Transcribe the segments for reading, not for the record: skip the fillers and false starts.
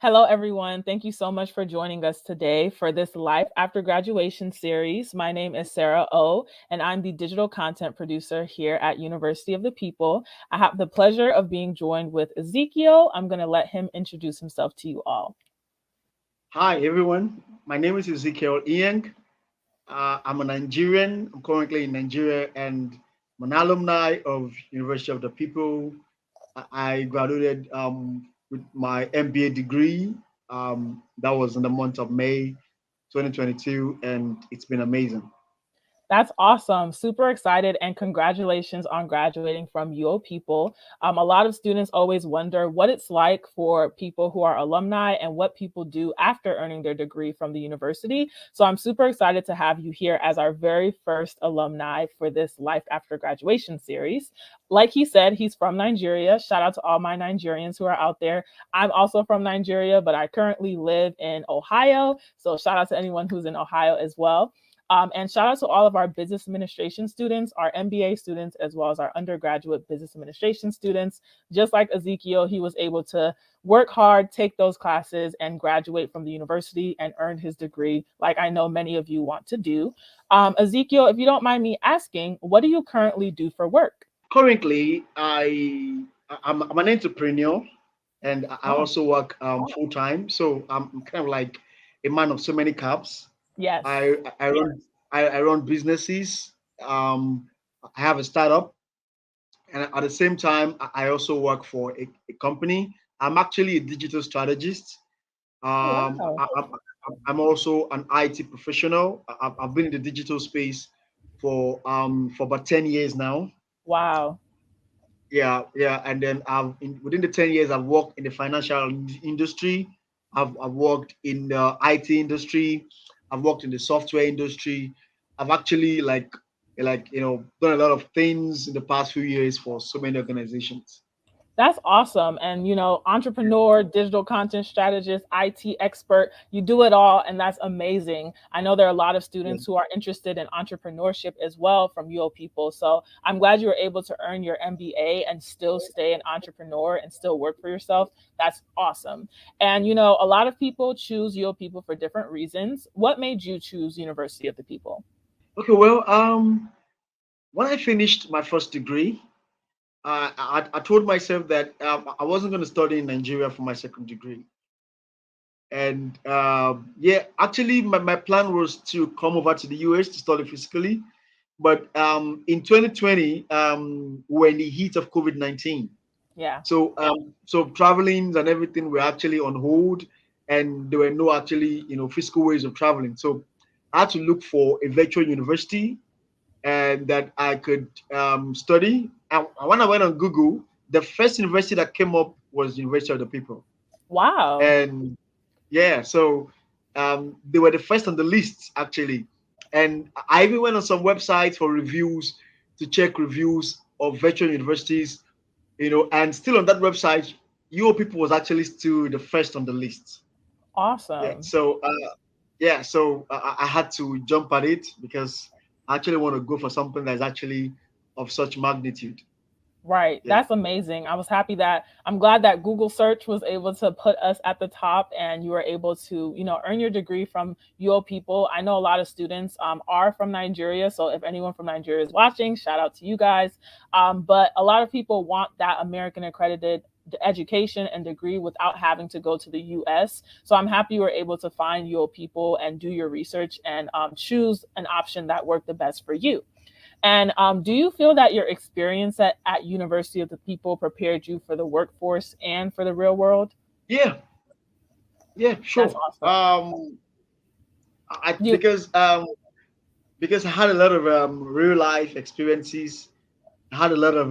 Hello, everyone. Thank you so much for joining us today for this Life After Graduation series. My name is Sarah O, and I'm the digital content producer here at University of the People. I have the pleasure of being joined with Ezekiel. I'm going to let him introduce himself to you all. Hi, everyone. My name is Ezekiel I. I'm a Nigerian. I'm currently in Nigeria, and I'm an alumni of University of the People. I graduated with my MBA degree. That was in the month of May 2022, and it's been amazing. That's awesome. Super excited and congratulations on graduating from UoPeople. A lot of students always wonder what it's like for people who are alumni and what people do after earning their degree from the university. So I'm super excited to have you here as our very first alumni for this Life After Graduation series. Like he said, he's from Nigeria. Shout out to all my Nigerians who are out there. I'm also from Nigeria, but I currently live in Ohio. So shout out to anyone who's in Ohio as well. And shout out to all of our business administration students, our MBA students, as well as our undergraduate business administration students. Just like Ezekiel, he was able to work hard, take those classes, and graduate from the university and earn his degree, like I know many of you want to do. Ezekiel, if you don't mind me asking, what do you currently do for work? Currently, I'm an entrepreneur, and I Oh, also work full time. So I'm kind of like a man of so many caps. yes. I run businesses. I have a startup, and at the same time, I also work for a company. I'm actually a digital strategist. Oh, Um, wow. I, I, I'm also an IT professional. I've been in the digital space for about 10 years now. Wow. Yeah, and then within the 10 years, I've worked in the financial industry. I've worked in the IT industry. I've worked in the software industry. I've actually done a lot of things in the past few years for so many organizations. That's awesome. And, entrepreneur, digital content strategist, IT expert, you do it all. And that's amazing. I know there are a lot of Yeah, students who are interested in entrepreneurship as well from UoPeople. So I'm glad you were able to earn your MBA and still stay an entrepreneur and still work for yourself. That's awesome. And, a lot of people choose UoPeople for different reasons. What made you choose University of the People? Okay, well, when I finished my first degree, I told myself that I wasn't going to study in Nigeria for my second degree. And yeah, actually, my plan was to come over to the US to study physically. But in 2020, we're in the heat of COVID-19. Yeah. So traveling and everything were actually on hold, and there were no actually physical ways of traveling. So I had to look for a virtual university and that I could study. And when I went on Google, the first university that came up was University of the People. Wow. And yeah, so they were the first on the list actually. And I even went on some websites for reviews to check reviews of virtual universities, and still on that website, your people was actually still the first on the list. Yeah, Awesome. so I had to jump at it because I actually want to go for something that's actually of such magnitude. Right. Yeah. That's amazing. I'm glad that Google search was able to put us at the top and you were able to, earn your degree from UoPeople. I know a lot of students are from Nigeria. So if anyone from Nigeria is watching, shout out to you guys. But a lot of people want that American accredited education and degree without having to go to the US. So I'm happy you were able to find UoPeople and do your research and choose an option that worked the best for you. And do you feel that your experience at University of the People prepared you for the workforce and for the real world? Yeah, yeah, That's sure. awesome. I You, because I had a lot of real life experiences. I had a lot of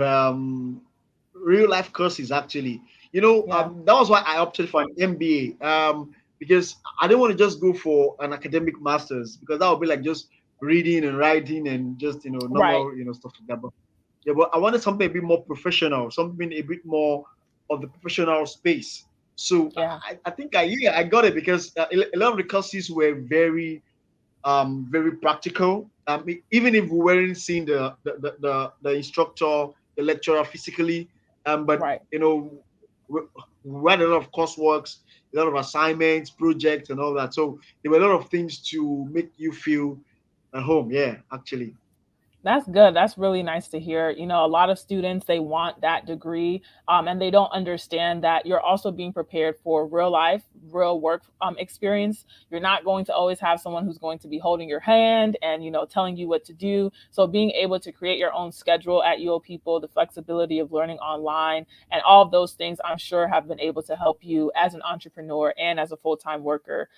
real life courses actually. yeah, That was why I opted for an MBA, because I didn't want to just go for an academic master's because that would be like just reading and writing and just right. normal stuff like that. But yeah, but I wanted something a bit more professional, something a bit more of the professional space. So Yeah, I think I got it because a lot of the courses were very practical. Even if we weren't seeing the instructor, the lecturer physically, but right. we, we had a lot of courseworks, a lot of assignments, projects, and all that. So there were a lot of things to make you feel at home. Yeah, actually. That's good. That's really nice to hear. You know, a lot of students, they want that degree, and they don't understand that you're also being prepared for real life, real work experience. You're not going to always have someone who's going to be holding your hand and, telling you what to do. So being able to create your own schedule at UoPeople, the flexibility of learning online, and all of those things, I'm sure have been able to help you as an entrepreneur and as a full-time worker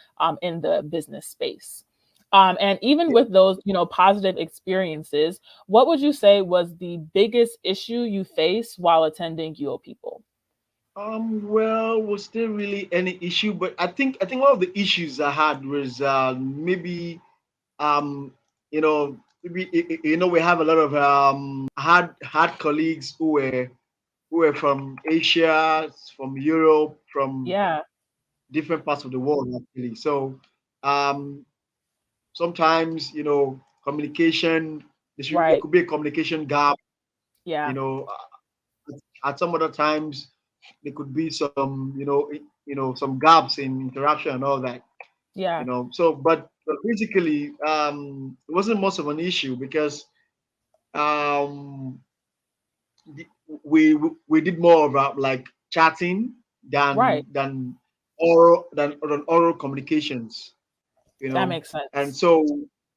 in the business space. And even Yeah. with those, positive experiences, what would you say was the biggest issue you faced while attending UoPeople? Well, was there really any issue? But I think one of the issues I had was maybe um, you know, we have a lot of had colleagues who were from Asia, from Europe, from Yeah, different parts of the world actually. So um, sometimes communication there right. could be a communication gap. You Yeah, know, at some other times there could be some some gaps in interaction and all that. yeah, So but basically it wasn't much of an issue because um the- we did more of like chatting right. than oral communications, That makes and sense. so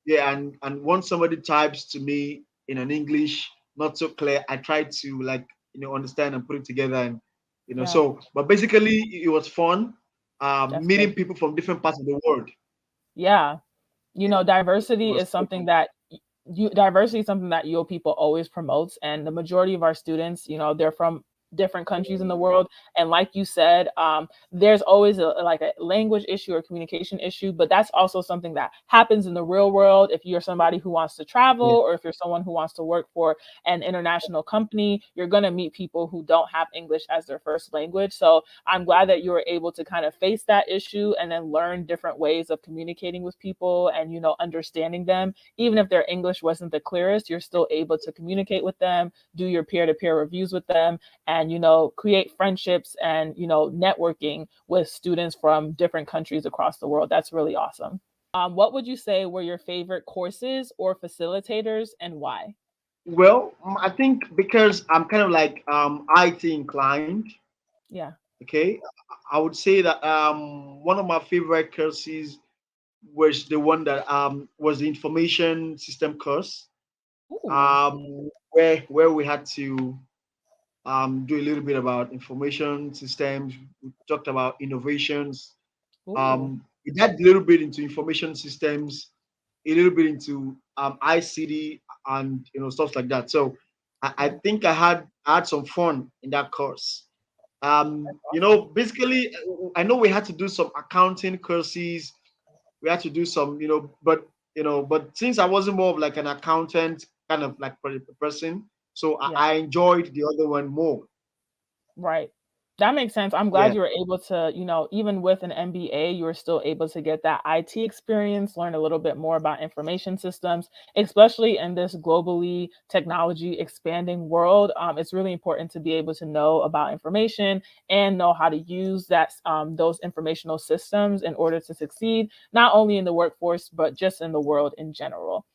yeah, and once somebody types to me in an English not so clear, I try to like understand and put it together, and Yeah, so but basically it was fun that's meeting good. people from different parts of the world. Yeah. It Diversity was is something that diversity is something that UoPeople always promotes, and the majority of our students, they're from different countries in the world. And like you said, there's always like a language issue or communication issue, but that's also something that happens in the real world. If you're somebody who wants to travel, yeah, or if you're someone who wants to work for an international company, you're going to meet people who don't have English as their first language. So I'm glad that you were able to kind of face that issue and then learn different ways of communicating with people and, understanding them. Even if their English wasn't the clearest, you're still able to communicate with them, do your peer to peer reviews with them, and, create friendships and, networking with students from different countries across the world. That's really awesome. What would you say were your favorite courses or facilitators, and why? well, I think because I'm kind of like IT inclined. Yeah. Okay, I would say that one of my favorite courses was the one that was the information system course, Ooh. where we had to do a little bit about information systems. We talked about innovations. Ooh. We got a little bit into information systems, a little bit into ICD and stuff like that. So I Yeah. think I had some fun in that course. That's awesome. Basically, I know we had to do some accounting courses. We had to do some, but since I wasn't more of like an accountant kind of like person, so I, Yeah. I enjoyed the other one more. Right. That makes sense. I'm glad Yeah, you were able to, even with an MBA, you were still able to get that IT experience, learn a little bit more about information systems, especially in this globally technology expanding world. It's really important to be able to know about information and know how to use those informational systems in order to succeed, not only in the workforce, but just in the world in general.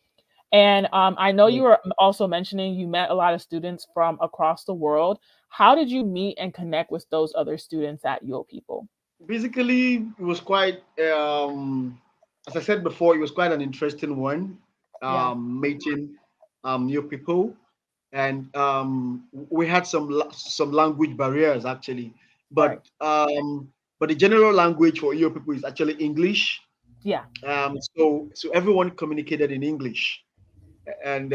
And I know yeah. you were also mentioning you met a lot of students from across the world. How did you meet and connect with those other students at UoPeople? Basically, it was quite, as I said before, it was quite an interesting one, Yeah, meeting new people, and we had some language barriers actually, right. but the general language for EU people is actually English. Yeah. So everyone communicated in English, and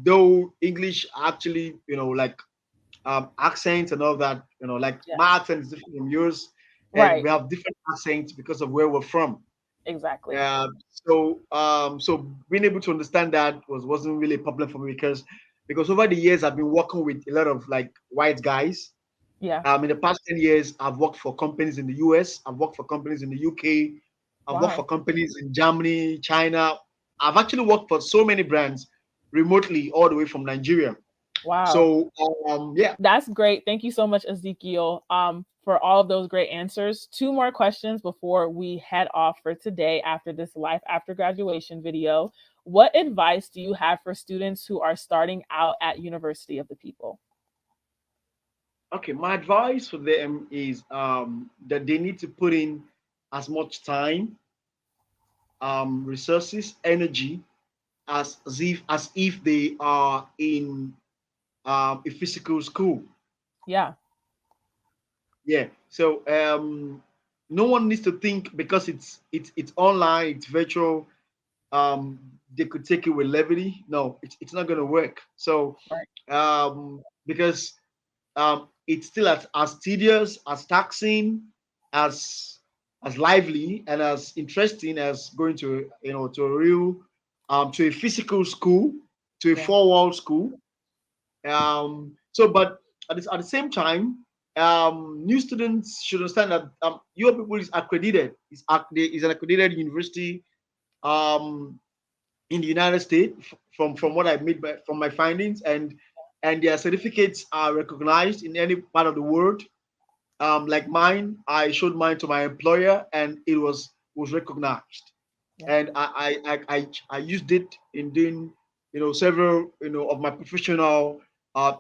though English actually, like accents and all that, like Yeah. my accent is different from yours, and Right. we have different accents because of where we're from. Exactly. So being able to understand that wasn't really a problem for me because over the years I've been working with a lot of like white guys. Yeah. In the past 10 years, I've worked for companies in the US, I've worked for companies in the UK, I've worked for Wow. companies in Germany, China. I've actually worked for so many brands remotely all the way from Nigeria. Wow. So yeah. That's great. Thank you so much, Ezekiel, for all of those great answers. Two more questions before we head off for today after this Life After Graduation video. What advice do you have for students who are starting out at University of the People? Okay, my advice for them is that they need to put in as much time, resources, energy as if they are in a physical school. Yeah, Yeah. So no one needs to think because it's online, it's virtual. Um, they could take it with levity. No, it's not going to work. So right. because it's still as tedious, as taxing, as as lively, and as interesting as going to to a real to a physical school, to a Yeah, four-wall school. So, but at the same time, new students should understand that UoPeople is accredited. Is an accredited university um, in the United States from what I've made from my findings, and their certificates are recognized in any part of the world. Like mine, I showed mine to my employer, and it was recognized, yeah, and I used it in doing several of my professional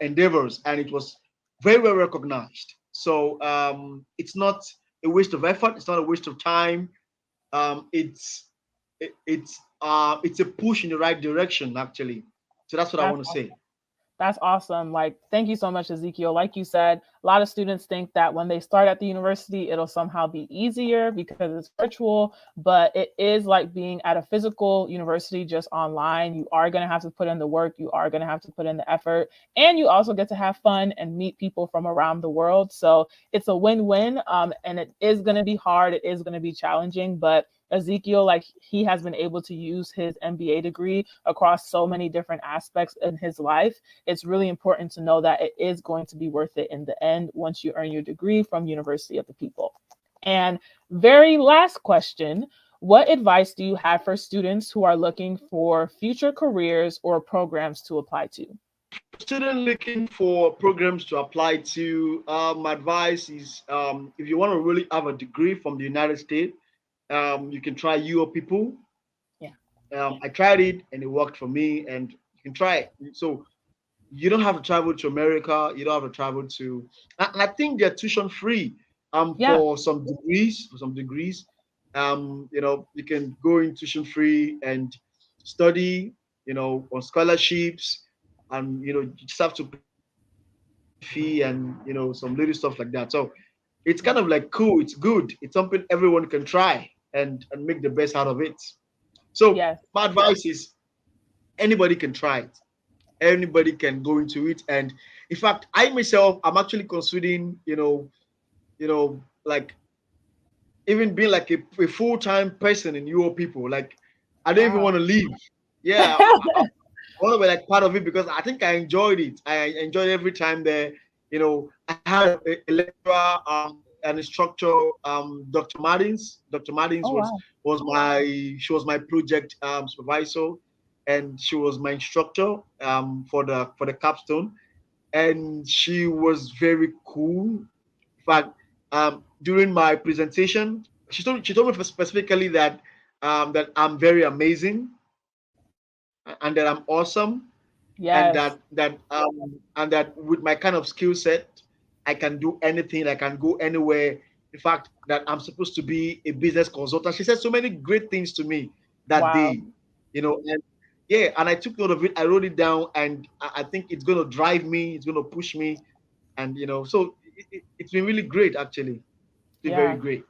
endeavors, and it was very well recognized. So it's not a waste of effort. It's not a waste of time. It's a push in the right direction, actually. So that's what I that's want to awesome. say. That's awesome. Like, thank you so much, Ezekiel. Like you said, a lot of students think that when they start at the university, it'll somehow be easier because it's virtual, but it is like being at a physical university just online. You are going to have to put in the work, you are going to have to put in the effort, and you also get to have fun and meet people from around the world. So it's a win-win. And it is going to be hard, it is going to be challenging, but Ezekiel, like he has been able to use his MBA degree across so many different aspects in his life. It's really important to know that it is going to be worth it in the end once you earn your degree from University of the People. And very last question, what advice do you have for students who are looking for future careers or programs to apply to? For students looking for programs to apply to, my advice is if you want to really have a degree from the United States, you can try UoPeople. Yeah. I tried it and it worked for me, and you can try it. So you don't have to travel to America. You don't have to travel to, and I think they're tuition free. Yeah. For some degrees, you can go in tuition free and study, on scholarships, and you just have to pay the tuition fee and some little stuff like that. So it's Yeah. kind of like cool. It's good. It's something everyone can try and make the best out of it. So Yes. my advice is anybody can try it, anybody can go into it. And in fact, I myself, I'm actually considering, like even being like a full-time person in UoPeople. Like I don't even Wow. want to leave. Yeah, I want to be like part of it because I think I enjoyed it. I enjoyed every time there. I had a lecturer, an instructor, Dr. Martins. Dr. Martins Oh, wow. she was my project supervisor, and she was my instructor for the capstone, and she was very cool. In fact, during my presentation, she told me specifically that I'm very amazing, and that I'm awesome, Yes. and that with my kind of skill set, I can do anything. I can go anywhere. In fact, that I'm supposed to be a business consultant. She said so many great things to me that Wow. day, and yeah, and I took note of it. I wrote it down, and I think it's going to drive me. It's going to push me, and so it's been really great. Actually, it's been very Yeah. great.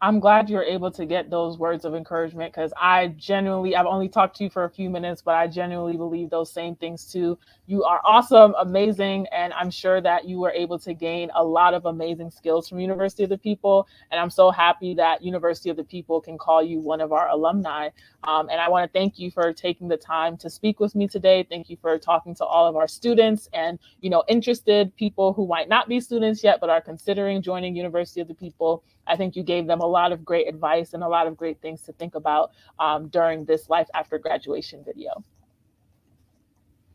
I'm glad you're able to get those words of encouragement because I've only talked to you for a few minutes, but I genuinely believe those same things too. You are awesome, amazing, and I'm sure that you were able to gain a lot of amazing skills from University of the People. And I'm so happy that University of the People can call you one of our alumni. And I want to thank you for taking the time to speak with me today. Thank you for talking to all of our students and interested people who might not be students yet but are considering joining University of the People. I think you gave them a lot of great advice and a lot of great things to think about during this Life After Graduation video.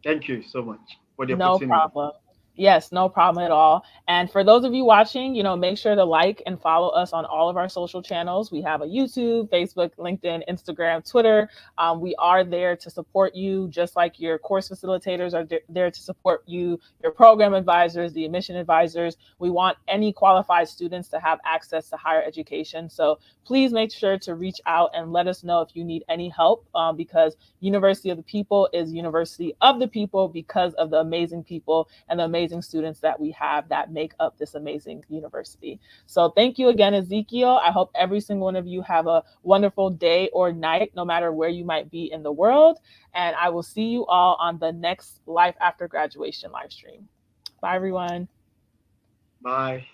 Thank you so much. for the No opportunity. problem. Yes, no problem at all. And for those of you watching, make sure to like and follow us on all of our social channels. We have a YouTube, Facebook, LinkedIn, Instagram, Twitter. We are there to support you, just like your course facilitators are there to support you, your program advisors, the admission advisors. We want any qualified students to have access to higher education. So please make sure to reach out and let us know if you need any help, because University of the People is University of the People because of the amazing people and the amazing students that we have that make up this amazing university. So thank you again, Ezekiel. I hope every single one of you have a wonderful day or night, no matter where you might be in the world. And I will see you all on the next Life After Graduation live stream. Bye, everyone. Bye.